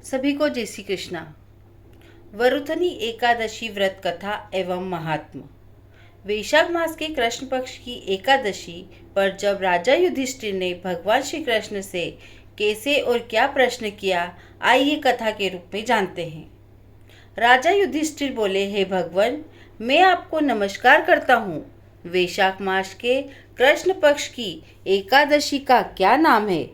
सभी को जय श्री कृष्णा। वरुथनी एकादशी व्रत कथा एवं महात्म। वैशाख मास के कृष्ण पक्ष की एकादशी पर जब राजा युधिष्ठिर ने भगवान श्री कृष्ण से कैसे और क्या प्रश्न किया, आइए कथा के रूप में जानते हैं। राजा युधिष्ठिर बोले, हे भगवान, मैं आपको नमस्कार करता हूँ। वैशाख मास के कृष्ण पक्ष की एकादशी का क्या नाम है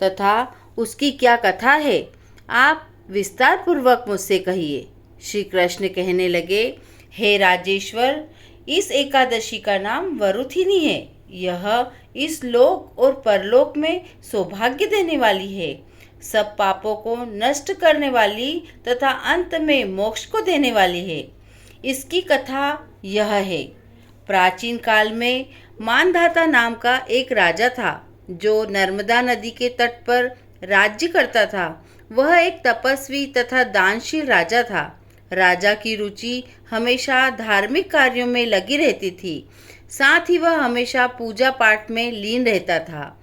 तथा उसकी क्या कथा है, आप विस्तार पूर्वक मुझसे कहिए। श्री कृष्ण कहने लगे, हे राजेश्वर, इस एकादशी का नाम वरुथिनी है। यह इस लोक और परलोक में सौभाग्य देने वाली है, सब पापों को नष्ट करने वाली तथा अंत में मोक्ष को देने वाली है। इसकी कथा यह है, प्राचीन काल में मानधाता नाम का एक राजा था जो नर्मदा नदी के तट पर राज्य करता था। वह एक तपस्वी तथा दानशील राजा था। राजा की रुचि हमेशा धार्मिक कार्यों में लगी रहती थी, साथ ही वह हमेशा पूजा पाठ में लीन रहता था।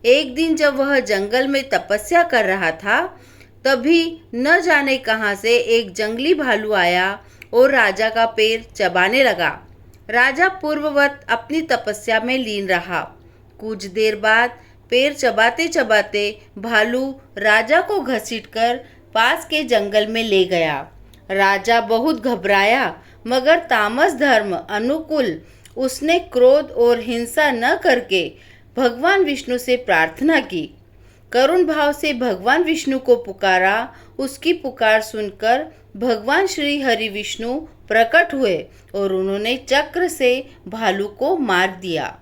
एक दिन जब वह जंगल में तपस्या कर रहा था, तभी न जाने कहां से एक जंगली भालू आया और राजा का पैर चबाने लगा। राजा पूर्ववत अपनी तपस्या में लीन रहा। कुछ देर बाद पैर चबाते चबाते भालू राजा को घसीटकर पास के जंगल में ले गया। राजा बहुत घबराया, मगर तामस धर्म अनुकूल उसने क्रोध और हिंसा न करके भगवान विष्णु से प्रार्थना की। करुण भाव से भगवान विष्णु को पुकारा। उसकी पुकार सुनकर भगवान श्री हरि विष्णु प्रकट हुए और उन्होंने चक्र से भालू को मार दिया।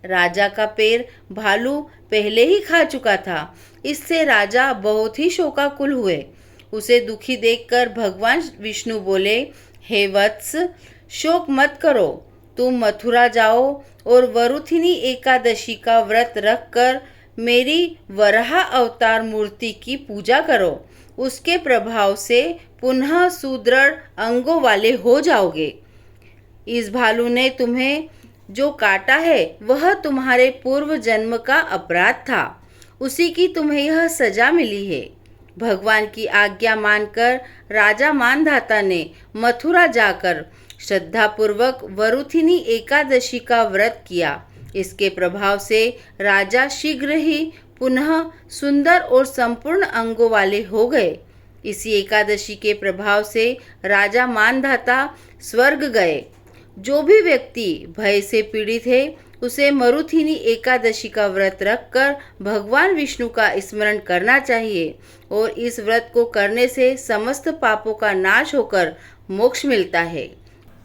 राजा का पैर भालू पहले ही खा चुका था। इससे राजा बहुत ही शोकाकुल हुए। उसे दुखी देखकर भगवान विष्णु बोले, हे वत्स, शोक मत करो, तुम मथुरा जाओ और वरुथिनी एकादशी का व्रत रखकर मेरी वराह अवतार मूर्ति की पूजा करो। उसके प्रभाव से पुनः सुदृढ़ अंगों वाले हो जाओगे। इस भालू ने तुम्हें जो काटा है वह तुम्हारे पूर्व जन्म का अपराध था, उसी की तुम्हें यह सजा मिली है। भगवान की आज्ञा मानकर राजा मानधाता ने मथुरा जाकर श्रद्धापूर्वक वरुथिनी एकादशी का व्रत किया। इसके प्रभाव से राजा शीघ्र ही पुनः सुंदर और संपूर्ण अंगों वाले हो गए। इसी एकादशी के प्रभाव से राजा मानधाता स्वर्ग गए। जो भी व्यक्ति भय से पीड़ित है, उसे मरुथिनी एकादशी का व्रत रखकर भगवान विष्णु का स्मरण करना चाहिए और इस व्रत को करने से समस्त पापों का नाश होकर मोक्ष मिलता है।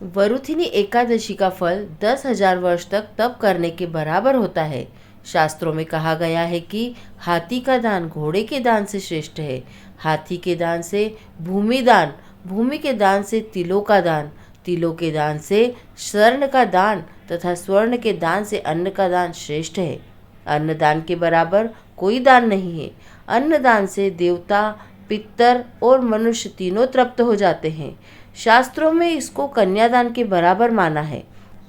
वरुथिनी एकादशी का फल 10,000 वर्ष तक तप करने के बराबर होता है। शास्त्रों में कहा गया है कि हाथी का दान घोड़े के दान से श्रेष्ठ है, हाथी के दान से भूमि दान, भूमि के दान से तिलों का दान, तिलों के दान से स्वर्ण का दान तथा स्वर्ण के दान से अन्न का दान श्रेष्ठ है। अन्नदान के बराबर कोई दान नहीं है। अन्नदान से देवता, पितर और मनुष्य तीनों तृप्त हो जाते हैं। शास्त्रों में इसको कन्यादान के बराबर माना है।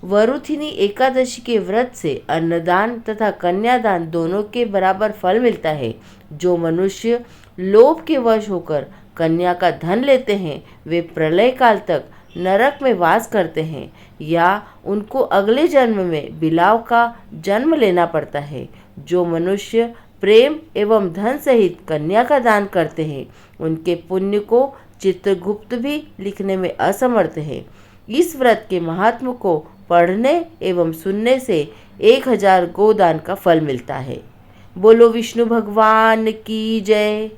वरुथिनी एकादशी के व्रत से अन्नदान तथा कन्यादान दोनों के बराबर फल मिलता है। जो मनुष्य लोभ के वश होकर कन्या का धन लेते हैं, वे प्रलय काल तक नरक में वास करते हैं या उनको अगले जन्म में बिलाव का जन्म लेना पड़ता है। जो मनुष्य प्रेम एवं धन सहित कन्या का दान करते हैं, उनके पुण्य को चित्रगुप्त भी लिखने में असमर्थ है। इस व्रत के महात्म को पढ़ने एवं सुनने से 1000 गोदान का फल मिलता है। बोलो विष्णु भगवान की जय।